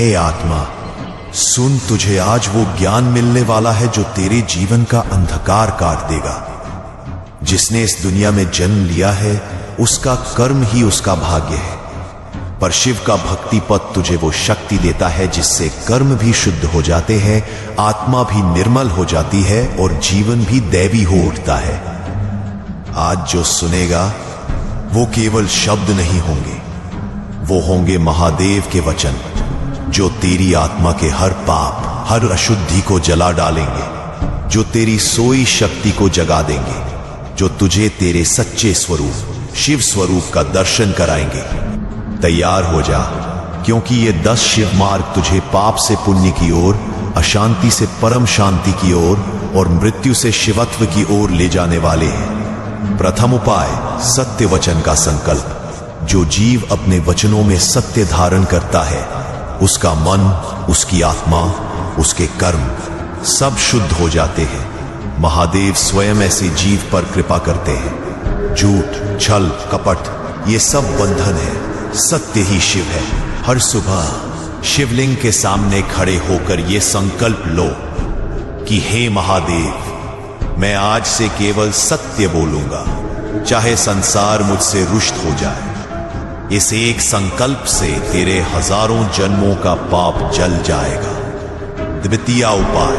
हे आत्मा, सुन, तुझे आज वो ज्ञान मिलने वाला है जो तेरे जीवन का अंधकार काट देगा। जिसने इस दुनिया में जन्म लिया है उसका कर्म ही उसका भाग्य है, पर शिव का भक्ति पथ तुझे वो शक्ति देता है जिससे कर्म भी शुद्ध हो जाते हैं, आत्मा भी निर्मल हो जाती है और जीवन भी दैवी हो उठता है। आज जो सुनेगा वो केवल शब्द नहीं होंगे, वो होंगे महादेव के वचन जो तेरी आत्मा के हर पाप, हर अशुद्धि को जला डालेंगे, जो तेरी सोई शक्ति को जगा देंगे, जो तुझे तेरे सच्चे स्वरूप शिव स्वरूप का दर्शन कराएंगे। तैयार हो जा, क्योंकि ये 10 शिव मार्ग तुझे पाप से पुण्य की ओर, अशांति से परम शांति की ओर और मृत्यु से शिवत्व की ओर ले जाने वाले हैं। प्रथम उपाय, सत्य वचन का संकल्प। जो जीव अपने वचनों में सत्य धारण करता है उसका मन, उसकी आत्मा, उसके कर्म सब शुद्ध हो जाते हैं। महादेव स्वयं ऐसे जीव पर कृपा करते हैं। झूठ, छल, कपट ये सब बंधन है, सत्य ही शिव है। हर सुबह शिवलिंग के सामने खड़े होकर ये संकल्प लो कि हे महादेव, मैं आज से केवल सत्य बोलूंगा, चाहे संसार मुझसे रुष्ट हो जाए। इस एक संकल्प से तेरे हजारों जन्मों का पाप जल जाएगा। द्वितीय उपाय,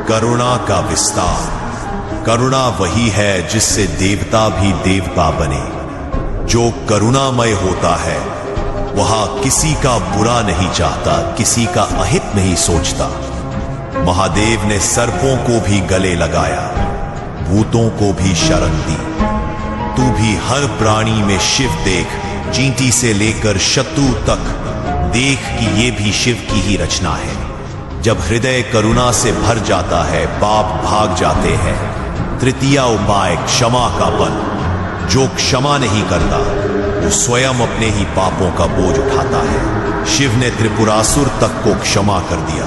करुणा का विस्तार। करुणा वही है जिससे देवता भी देवता बने। जो करुणामय होता है वह किसी का बुरा नहीं चाहता, किसी का अहित नहीं सोचता। महादेव ने सर्पों को भी गले लगाया, भूतों को भी शरण दी। तू भी हर प्राणी में शिव देख, चींटी से लेकर शत्रु तक देख कि ये भी शिव की ही रचना है। जब हृदय करुणा से भर जाता है पाप भाग जाते हैं। तृतीय उपाय, क्षमा का बल। जो क्षमा नहीं करता वो स्वयं अपने ही पापों का बोझ उठाता है। शिव ने त्रिपुरासुर तक को क्षमा कर दिया,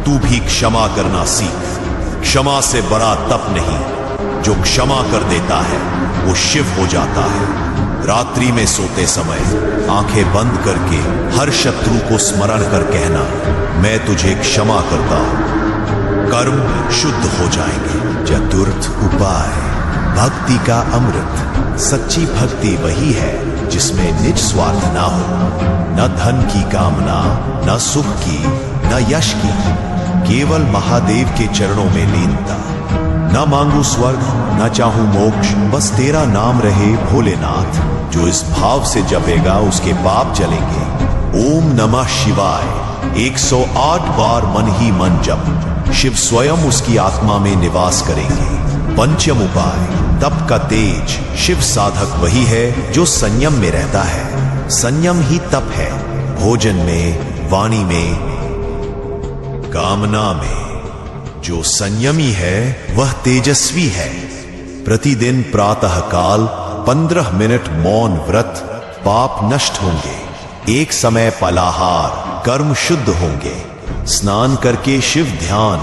तू भी क्षमा करना सीख। क्षमा से बड़ा तप नहीं, जो क्षमा कर देता है वो शिव हो जाता है। रात्रि में सोते समय आंखें बंद करके हर शत्रु को स्मरण कर कहना, मैं तुझे क्षमा करता हूं। कर्म शुद्ध हो जाएंगे। चतुर्थ उपाय, भक्ति का अमृत। सच्ची भक्ति वही है जिसमें निज स्वार्थ ना हो, न धन की कामना, न सुख की, न यश की, केवल महादेव के चरणों में लीनता। न मांगू स्वर्ग, न चाहूं मोक्ष, बस तेरा नाम रहे भोलेनाथ। जो इस भाव से जपेगा उसके पाप जलेंगे। ओम नमः शिवाय 108 बार मन ही मन जप। शिव स्वयं उसकी आत्मा में निवास करेंगे। पंचम उपाय, तप का तेज। शिव साधक वही है जो संयम में रहता है। संयम ही तप है। भोजन में, वाणी में, कामना में जो संयमी है वह तेजस्वी है। प्रतिदिन प्रातः काल 15 मिनट मौन व्रत, पाप नष्ट होंगे। एक समय फलाहार, कर्म शुद्ध होंगे। स्नान करके शिव ध्यान,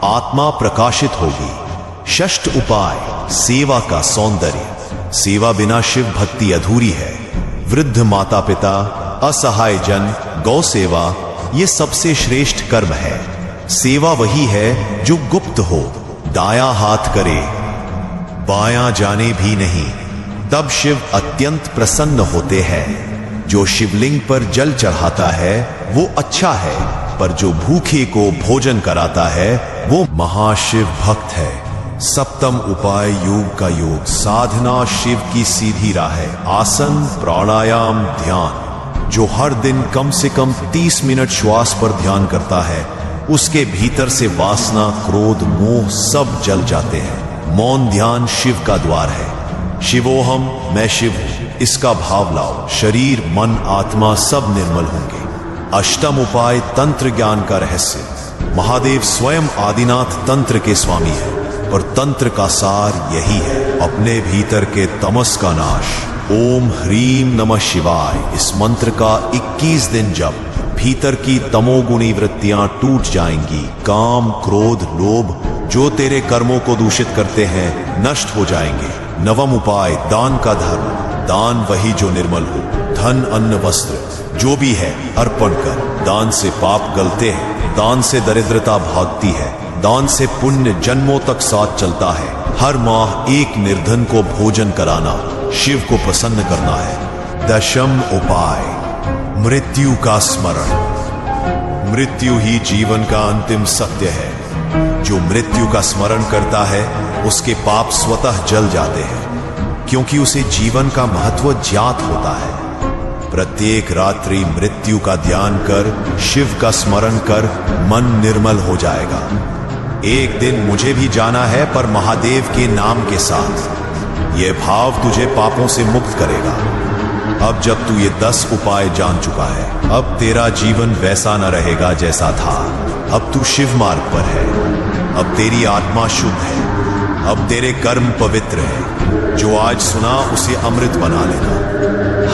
आत्मा प्रकाशित होगी। षष्ठ उपाय, सेवा का सौंदर्य। सेवा बिना शिव भक्ति अधूरी है। वृद्ध माता पिता, असहाय जन, गौ सेवा ये सबसे श्रेष्ठ कर्म है। सेवा वही है जो गुप्त हो, दायां हाथ करे, बायां जाने भी नहीं, तब शिव अत्यंत प्रसन्न होते हैं। जो शिवलिंग पर जल चढ़ाता है वो अच्छा है, पर जो भूखे को भोजन कराता है वो महाशिव भक्त है। सप्तम उपाय, योग का योग। साधना शिव की सीधी राह है। आसन, प्राणायाम, ध्यान। जो हर दिन कम से कम 30 मिनट श्वास पर ध्यान करता है उसके भीतर से वासना, क्रोध, मोह सब जल जाते हैं। मौन ध्यान शिव का द्वार है। शिवोहम, मैं शिव हूं, इसका भाव लाओ। शरीर, मन, आत्मा सब निर्मल होंगे। अष्टम उपाय, तंत्र ज्ञान का रहस्य। महादेव स्वयं आदिनाथ तंत्र के स्वामी है और तंत्र का सार यही है, अपने भीतर के तमस का नाश। ओम ह्रीम नमः शिवाय इस मंत्र का 21 दिन जप, भीतर की तमोगुणी वृत्तियां टूट जाएंगी। काम, क्रोध, लोभ जो तेरे कर्मों को दूषित करते हैं नष्ट हो जाएंगे। नवम उपाय, दान का धर्म। दान वही जो निर्मल हो। धन, अन्न, वस्त्र जो भी है अर्पण कर। दान से पाप गलते हैं, दान से दरिद्रता भागती है, दान से पुण्य जन्मों तक साथ चलता है। हर माह एक निर्धन को भोजन कराना शिव को प्रसन्न करना है। दशम उपाय, मृत्यु का स्मरण। मृत्यु ही जीवन का अंतिम सत्य है। जो मृत्यु का स्मरण करता है उसके पाप स्वतः जल जाते हैं, क्योंकि उसे जीवन का महत्व ज्ञात होता है। प्रत्येक रात्रि मृत्यु का ध्यान कर, शिव का स्मरण कर, मन निर्मल हो जाएगा। एक दिन मुझे भी जाना है, पर महादेव के नाम के साथ। यह भाव तुझे पापों से मुक्त करेगा। अब जब तू ये 10 उपाय जान चुका है, अब तेरा जीवन वैसा न रहेगा जैसा था। अब तू शिव मार्ग पर है। अब तेरी आत्मा शुद्ध है। अब तेरे कर्म पवित्र है। जो आज सुना उसे अमृत बना लेना।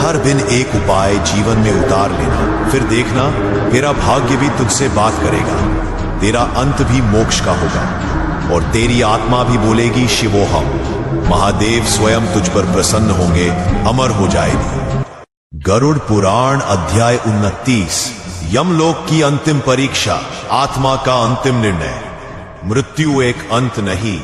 हर दिन एक उपाय जीवन में उतार लेना, फिर देखना तेरा भाग्य भी तुझसे बात करेगा। तेरा अंत भी मोक्ष का होगा और तेरी आत्मा भी बोलेगी शिवोहम। महादेव स्वयं तुझ पर प्रसन्न होंगे, अमर हो जाएगी। गरुड़ पुराण अध्याय 29। यमलोक की अंतिम परीक्षा, आत्मा का अंतिम निर्णय। मृत्यु एक अंत नहीं,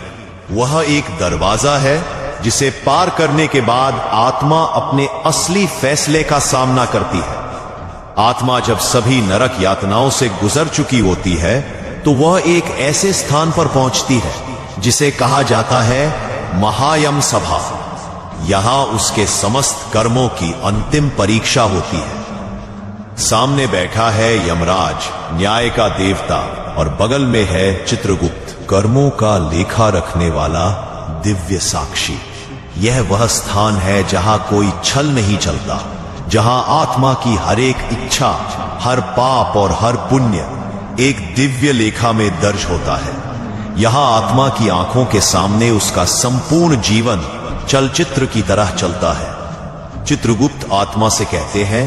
वह एक दरवाजा है जिसे पार करने के बाद आत्मा अपने असली फैसले का सामना करती है। आत्मा जब सभी नरक यातनाओं से गुजर चुकी होती है तो वह एक ऐसे स्थान पर पहुंचती है जिसे कहा जाता है महायम सभा। यहां उसके समस्त कर्मों की अंतिम परीक्षा होती है। सामने बैठा है यमराज, न्याय का देवता, और बगल में है चित्रगुप्त, कर्मों का लेखा रखने वाला दिव्य साक्षी। यह वह स्थान है जहां कोई छल नहीं चलता, जहां आत्मा की हर एक इच्छा, हर पाप और हर पुण्य एक दिव्य लेखा में दर्ज होता है। यहां आत्मा की आंखों के सामने उसका संपूर्ण जीवन चलचित्र की तरह चलता है। चित्रगुप्त आत्मा से कहते हैं,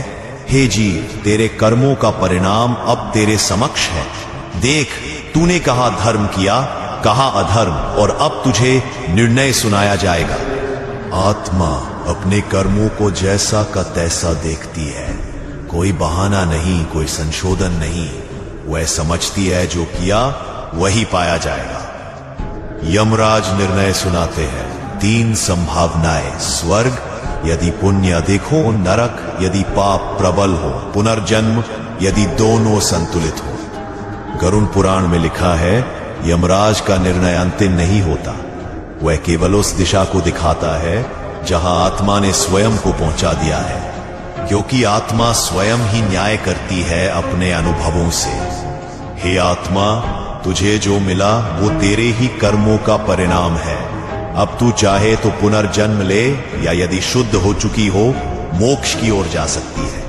हे जीव, तेरे कर्मों का परिणाम अब तेरे समक्ष है। देख, तूने कहा धर्म किया, कहा अधर्म, और अब तुझे निर्णय सुनाया जाएगा। आत्मा अपने कर्मों को जैसा का तैसा देखती है। कोई बहाना नहीं, कोई संशोधन नहीं। वह समझती है जो किया वही पाया जाएगा। यमराज निर्णय सुनाते हैं। 3 संभावनाएं, स्वर्ग यदि पुण्य अधिक हो, नरक यदि पाप प्रबल हो, पुनर्जन्म यदि दोनों संतुलित हो। गरुड़ पुराण में लिखा है, यमराज का निर्णय अंतिम नहीं होता। वह केवल उस दिशा को दिखाता है जहां आत्मा ने स्वयं को पहुंचा दिया है, क्योंकि आत्मा स्वयं ही न्याय करती है अपने अनुभवों से। हे आत्मा, तुझे जो मिला वो तेरे ही कर्मों का परिणाम है। अब तू चाहे तो पुनर्जन्म ले, या यदि शुद्ध हो चुकी हो मोक्ष की ओर जा सकती है।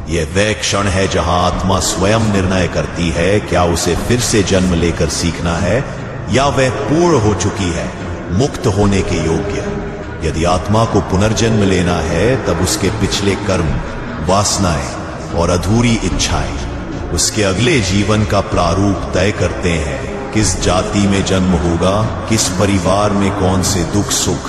यह वह क्षण है जहां आत्मा स्वयं निर्णय करती है क्या उसे फिर से जन्म लेकर सीखना है, या वह पूर्ण हो चुकी है, मुक्त होने के योग्य। यदि आत्मा को पुनर्जन्म लेना है तब उसके पिछले कर्म, वासनाएं और अधूरी इच्छाएं उसके अगले जीवन का प्रारूप तय करते हैं। किस जाति में जन्म होगा, किस परिवार में कौन से दुख सुख,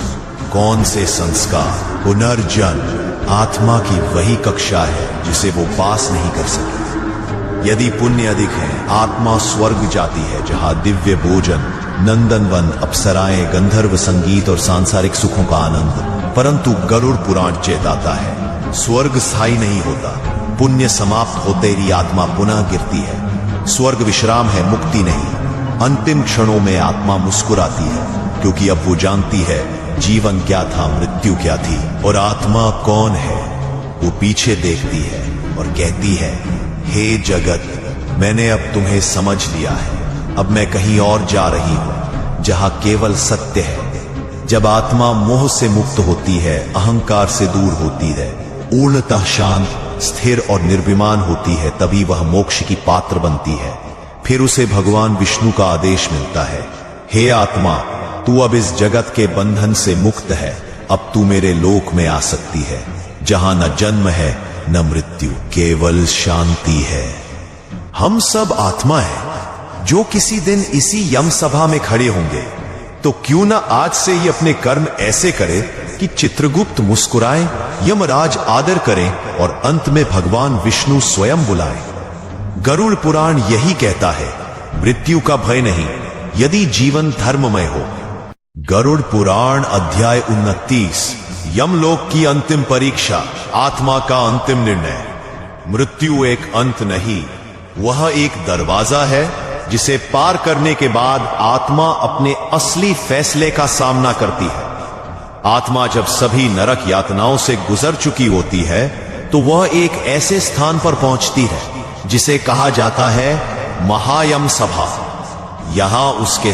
कौन से संस्कार। पुनर्जन्म आत्मा की वही कक्षा है जिसे वो पास नहीं कर सकी। यदि पुण्य अधिक है, आत्मा स्वर्ग जाती है जहां दिव्य भोजन, नंदनवन, अप्सराएं, गंधर्व संगीत और सांसारिक सुखों का आनंद। परंतु गरुड़ पुराण चेताता है, स्वर्ग स्थायी नहीं होता। पुण्य समाप्त होते ही आत्मा पुनः गिरती है। स्वर्ग विश्राम है, मुक्ति नहीं। अंतिम क्षणों में आत्मा मुस्कुराती है, क्योंकि अब वो जानती है जीवन क्या था, मृत्यु क्या थी, और आत्मा कौन है। वो पीछे देखती है और कहती है, हे जगत, मैंने अब तुम्हें समझ लिया है। अब मैं कहीं और जा रही हूं जहां केवल सत्य है। जब आत्मा मोह से मुक्त होती है, अहंकार से दूर होती है, पूर्णतः शांत, स्थिर और निर्विमान होती है, तभी वह मोक्ष की पात्र बनती है। फिर उसे भगवान विष्णु का आदेश मिलता है, हे आत्मा, तू अब इस जगत के बंधन से मुक्त है। अब तू मेरे लोक में आ सकती है, जहां न जन्म है न मृत्यु, केवल शांति है। हम सब आत्मा है जो किसी दिन इसी यम सभा में खड़े होंगे। तो क्यों ना आज से ही अपने कर्म ऐसे करें कि चित्रगुप्त मुस्कुराएं, यमराज आदर करें और अंत में भगवान विष्णु स्वयं बुलाएं। गरुड़ पुराण यही कहता है, मृत्यु का भय नहीं यदि जीवन धर्ममय हो। गरुड़ पुराण अध्याय 29, यमलोक की अंतिम परीक्षा, आत्मा का अंतिम निर्णय। मृत्यु एक अंत नहीं, वह एक दरवाजा है जिसे पार करने के बाद आत्मा अपने असली फैसले का सामना करती है। आत्मा जब सभी नरक यातनाओं से गुजर चुकी होती है तो वह एक ऐसे स्थान पर पहुंचती है जिसे कहा जाता है महायम सभा। यहां उसके